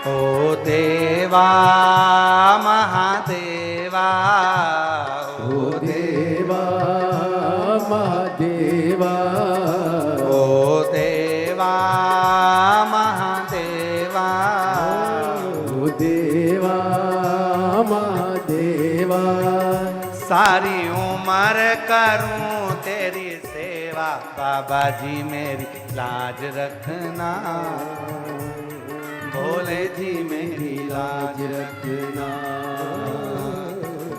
ओ देवा महादेवा, ओ देवा महादेवा, ओ देवा महादेवा, ओ देवा महादेवा। सारी उम्र करूं तेरी सेवा, बाबा जी मेरी लाज रखना, भोले जी मेरी लाज रखना,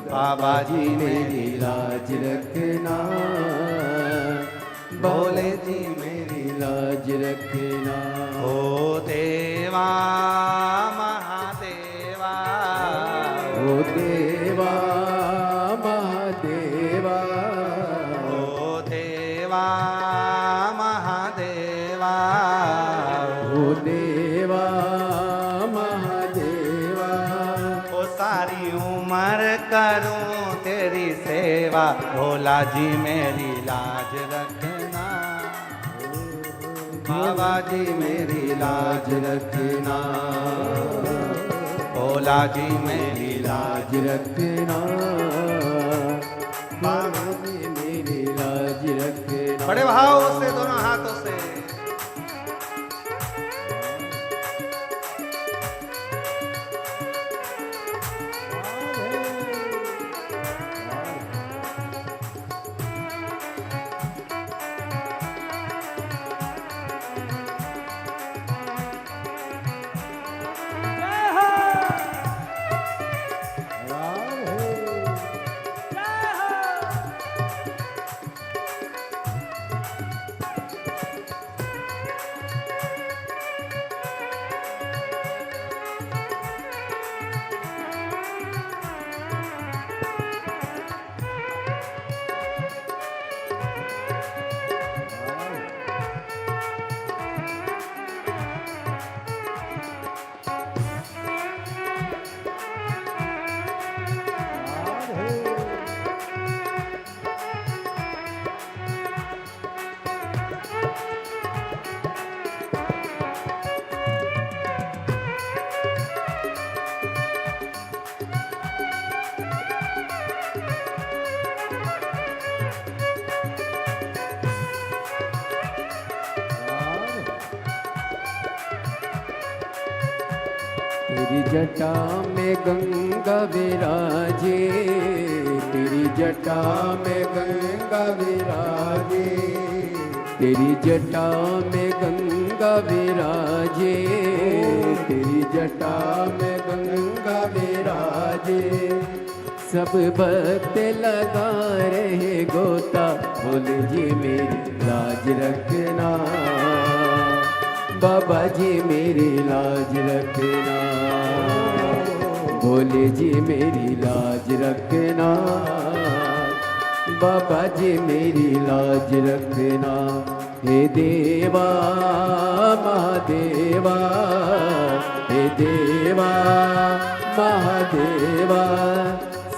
बाबा जी मेरी लाज रखना, भोले जी मेरी लाज रखना। ओ देवा महादेवा, ओ देवा महादेवा, ओ देवा महादेवा, ओ देवा महादेवा। ओ सारी उम्र करूं तेरी सेवा, भोला जी मेरी लाज रखना, बाबा जी मेरी लाज रखना, भोला जी मेरी लाज रखना, बाबा जी मेरी लाज रखना। बड़े भाव से दोनों हाथों से। तेरी जटा में गंगा विराजे, तेरी जटा में गंगा विराजे, तेरी जटा में गंगा विराजे, तेरी जटा में गंगा विराजे। सब भक्त लगा रहे गोता, भोले जी मेरी लाज रखना, बाबा जी मेरी लाज रखना, भोले जी मेरी लाज रखना, बाबा जी मेरी लाज रखना। हे देवा महादेवा, हे देवा महादेवा,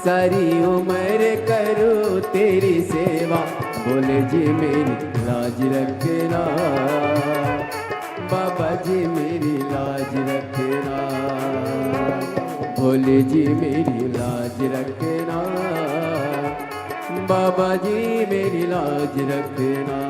सारी उम्र करूं तेरी सेवा, भोले जी मेरी लाज रखना, बाबा जी मेरी लाज रखना, भोले जी मेरी लाज रखना, बाबा जी मेरी लाज रखना।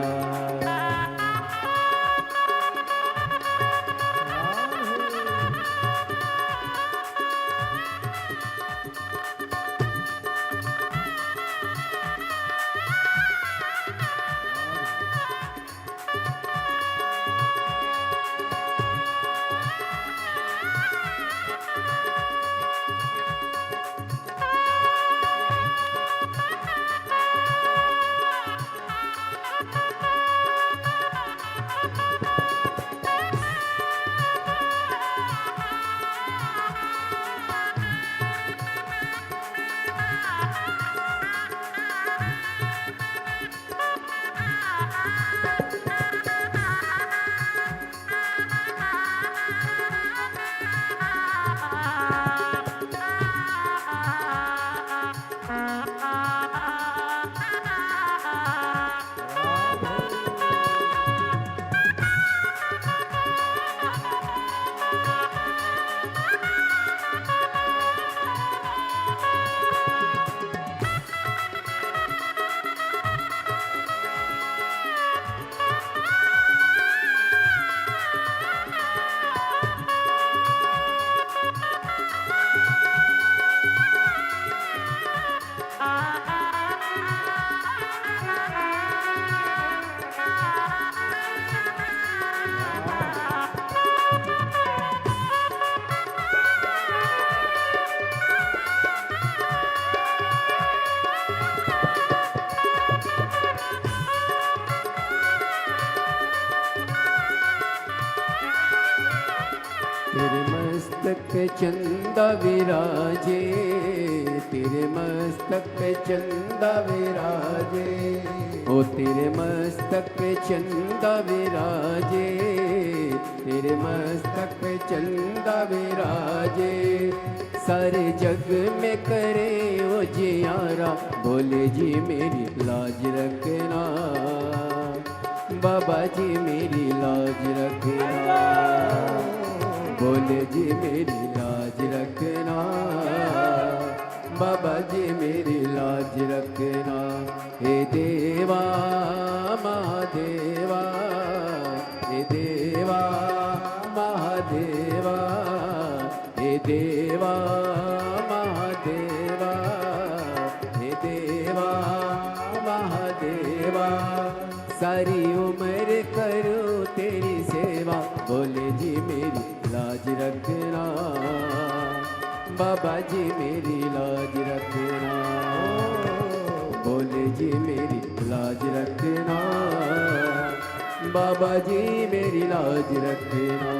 तेरे मस्तक पे चंदा विराजे, तेरे मस्तक पे चंदा विराजे, ओ तेरे मस्तक पे चंदा विराजे, तेरे मस्तक पे चंदा विराजे। सारे जग में करे ओ जियारा, बोले जी मेरी लाज रखना, बाबा जी मेरी लाज रखना, बोले जी मेरी लाज रखना, बाबा जी मेरी लाज रखना। हे देवा महादेवा, हे देवा महादेवा, हे देवा महादेवा, हे देवा महादेवा। सारी उम्र करो तेरी सेवा, बोले जी मेरी लाज रखना, बाबा जी मेरी लाज रखना, बोले जी मेरी लाज रखना, बाबा जी मेरी लाज रखना।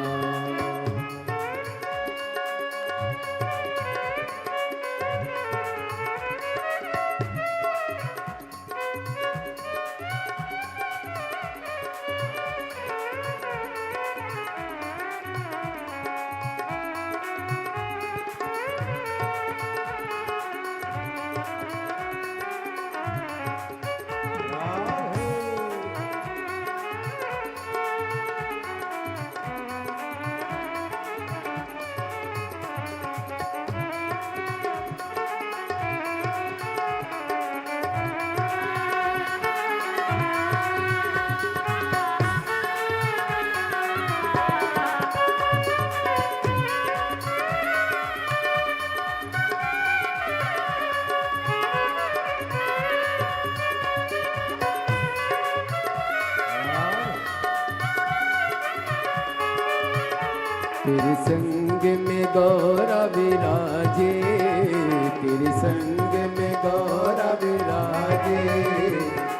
तेरे संग में गौरा विराजे, तेरे संग में गौरा विराजे,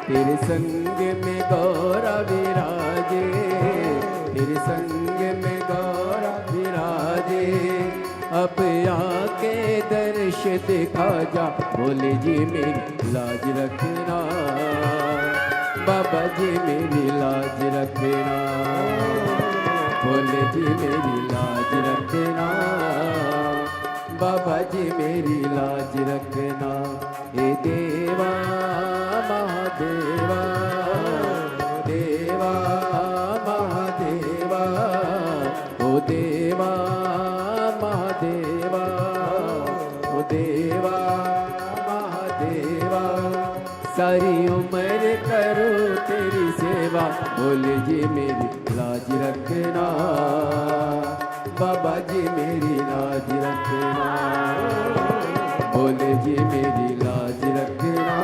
तेरे संग में गौरा विराजे, तेरे संग में गौरा विराजे। अब आके दर्श दिखा जा, बोले जी मेरी लाज रखना, बाबा जी मेरी लाज रखना, बोले जी मेरी लाज रखना, बाबा जी मेरी लाज रखना। हे देवा महादेवा, देवा महादेवा, ओ देवा महादेवा, ओ देवा महादेवा। सारी उम्र करो तेरी सेवा, बोले जी मेरी लाज रखना, बाबा जी मेरी लाज रखना, बोले जी मेरी लाज रखना,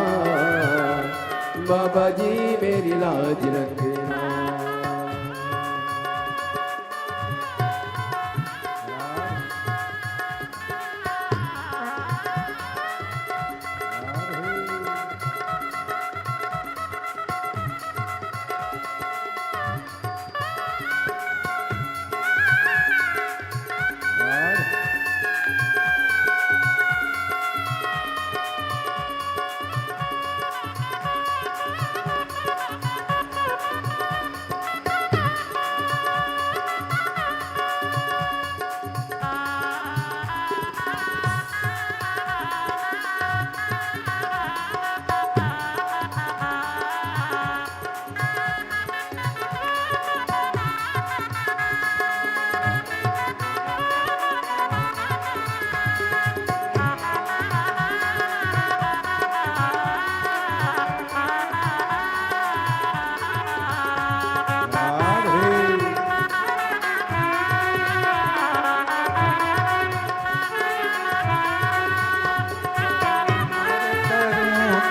बाबा जी मेरी लाज रखना।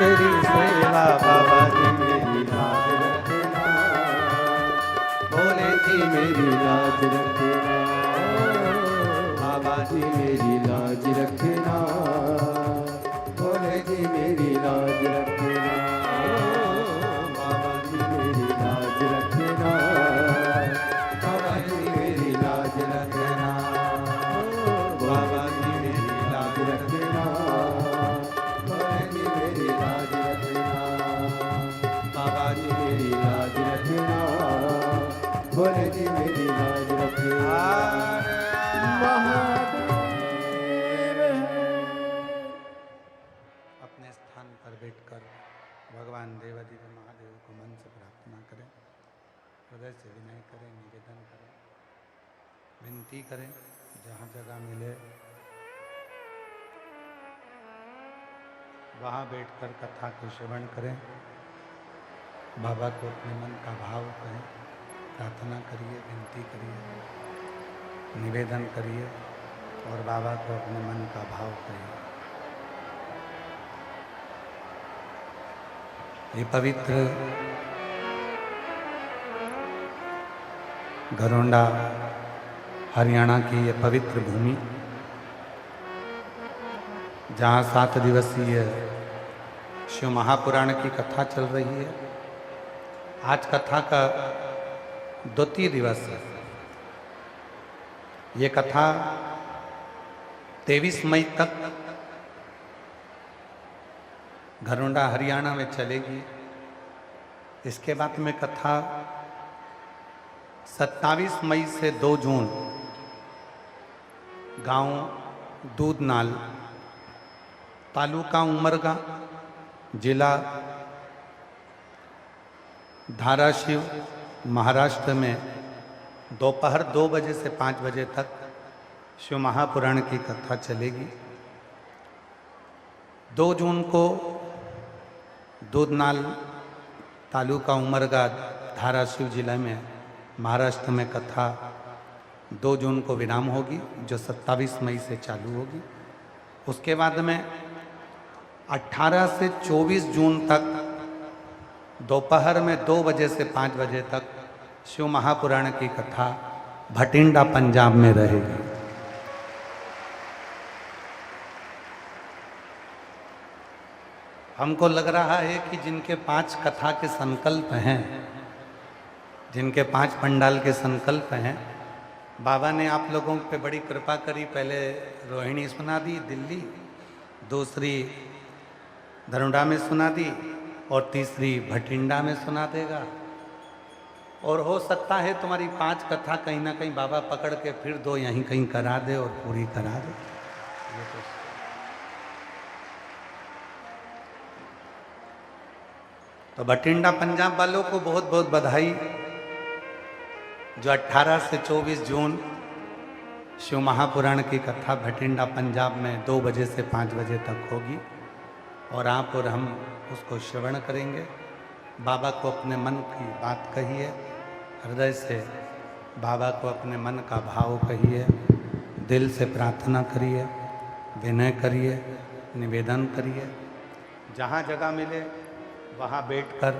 तेरी सेवा बाबा जी मेरी लाज रखना, भोले जी मेरी लाज रखना, बाबा जी मेरी लाज रखना, भोले जी मेरी लाज रखना, बाबा जी मेरी लाज रखना, बाबा जी मेरी लाज रखना। बोले जी मेरी लाज रखना। महादेव है। अपने स्थान पर बैठकर भगवान देवादिदेव महादेव को मन से प्रार्थना करें, हृदय से विनय करें, निवेदन करें, विनती करें। जहाँ जगह मिले वहाँ बैठकर कथा को श्रवण करें, बाबा को अपने मन का भाव कहें, प्रार्थना करिए, विनती करिए, निवेदन करिए और बाबा को अपने मन का भाव कहिए। ये पवित्र घरोंडा हरियाणा की ये पवित्र भूमि, जहाँ 7 दिवसीय शिव महापुराण की कथा चल रही है। आज कथा का द्वितीय दिवस है। ये कथा 23 मई तक घरोंडा हरियाणा में चलेगी। इसके बाद में कथा 27 मई से 2 जून गांव दूधनाल, तालुका उमरगा, जिला धाराशिव, महाराष्ट्र में दोपहर 2 बजे से 5 बजे तक शिव महापुराण की कथा चलेगी। 2 जून को दूधनाल, तालुका उमरगा, धाराशिव जिला में महाराष्ट्र में कथा 2 जून को विराम होगी, जो 27 मई से चालू होगी। उसके बाद में 18 से 24 जून तक दोपहर में 2 बजे से 5 बजे तक शिव महापुराण की कथा भटिंडा, पंजाब में रहेगी। हमको लग रहा है कि जिनके 5 कथा के संकल्प हैं, जिनके 5 पंडाल के संकल्प हैं, बाबा ने आप लोगों पे बड़ी कृपा करी। पहले रोहिणी सुना दी दिल्ली, दूसरी धरुंडा में सुना दी और तीसरी भटिंडा में सुना देगा। और हो सकता है तुम्हारी 5 कथा कहीं ना कहीं बाबा पकड़ के फिर 2 यहीं कहीं करा दे और पूरी करा दे। ये तो भटिंडा पंजाब वालों को बहुत बहुत बधाई, जो 18 से 24 जून शिव महापुराण की कथा भटिंडा पंजाब में 2 बजे से 5 बजे तक होगी और आप और हम उसको श्रवण करेंगे। बाबा को अपने मन की बात कहिए, हृदय से बाबा को अपने मन का भाव कहिए, दिल से प्रार्थना करिए, विनय करिए, निवेदन करिए। जहाँ जगह मिले वहाँ बैठकर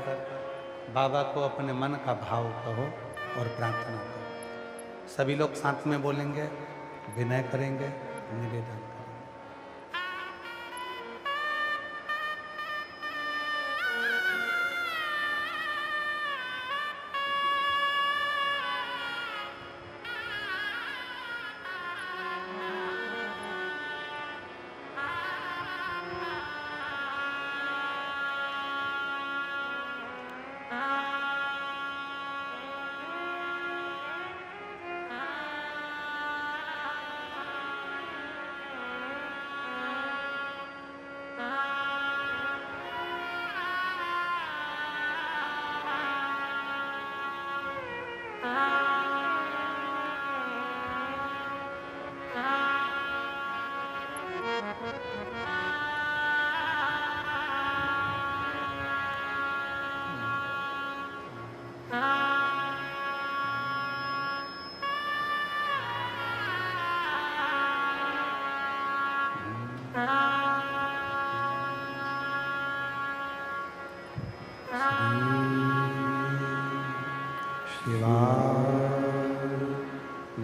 बाबा को अपने मन का भाव कहो और प्रार्थना करो। सभी लोग साथ में बोलेंगे, विनय करेंगे, निवेदन करेंगे।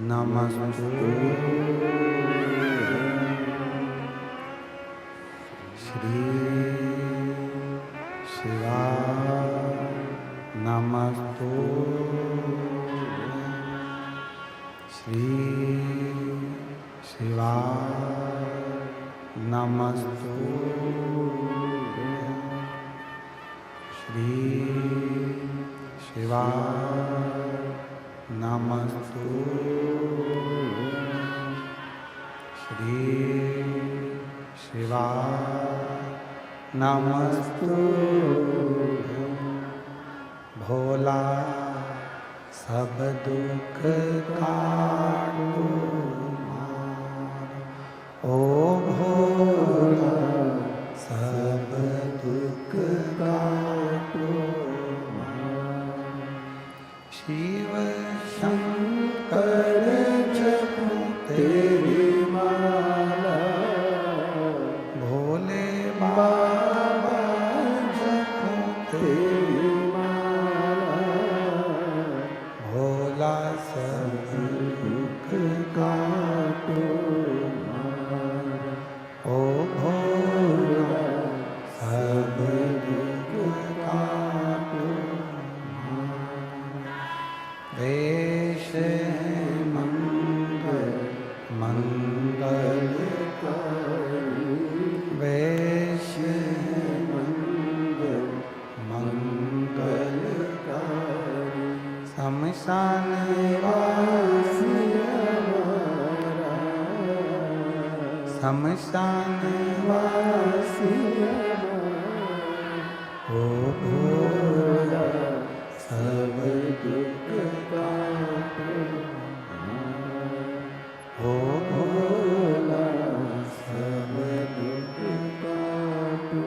नमस्तु श्री शिवाय नमस्तु श्री शिवाय नमस्तु श्री शिवाय नमस्तु श्री शिवाय नमस्तु भोला सब दुख काटो ओ भोला सब दुख काटो शिव शंकर जपो तेरी माला भोले बाबा जपो तेरी माला भोला सब दुख काटो ओ भोला सब दुख काटो वेश मंगल मंगलकारी वेश मंगल मंगलकारी शमशान वासी हमारा शमशान वासी ओ भोला सब दुख काटो ओ भोला सब दुख काटो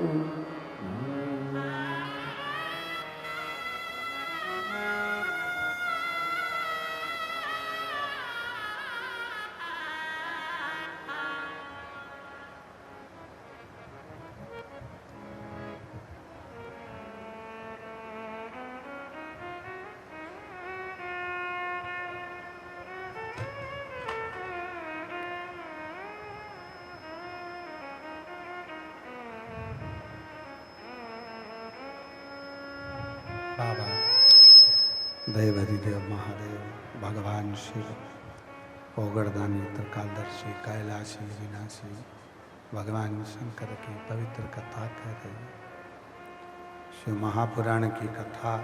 बाबा देवहरिदेव महादेव भगवान शिव ओगरदानी त्रिकालदर्शी कैलाशी विनाशी भगवान शंकर की पवित्र कथा कह रही शिव महापुराण की कथा